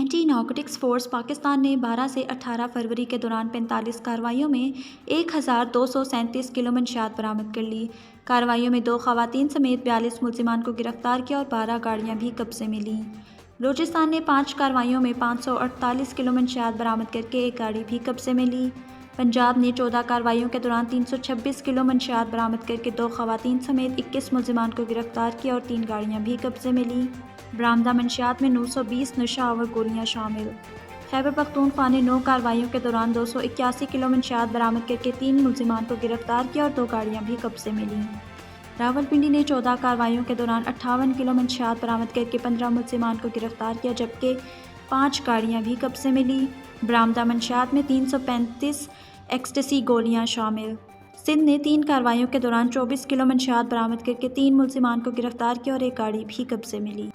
Anti narcotics force Pakistan ने 12 से 18 फरवरी के दौरान 45 कार्रवाइयों में 1237 किलो मंशियात बरामद कर ली। कार्रवाइयों में 2 खवातीन समेत 42 मुलजिमान को गिरफ्तार किया और 12 गाड़ियां भी कब्जे में लीं। बलूचिस्तान ने 5 कार्रवाइयों में 548 किलो मंशियात बरामद करके एक गाड़ी भी कब्जे में ली। पंजाब ने 14 कार्रवाइयों के दौरान 326 किलो मंशियात बरामद करके 2 खवातीन समेत 21 मुलजिमान को गिरफ्तार किया और 3 गाड़ियां भी कब्जे में लीं। बरामदा मंशियात में 920 नशा आवर गोलियां शामिल। खैबर पख्तूनख्वा ने 9 कार्रवाइयों के दौरान 281 किलो मंशियात बरामद करके 3 मुलजिमान को गिरफ्तार किया और 2 गाड़ियां भी कब्जे में लीं। रावलपिंडी ने 14 कार्रवाइयों के दौरान 58 किलो मंशियात बरामद करके 15 मुलजिमान को गिरफ्तार किया जबकि 5 गाड़ियां भी कब्जे में लीं। बरामदा मंशियात में 335 एक्सटेसी गोलियां शामिल। सिंध ने 3 कार्रवाइयों के दौरान 24 किलो मंशियात बरामद करके 3 मुलजिमान को गिरफ्तार किया और एक गाड़ी भी कब्जे में ली।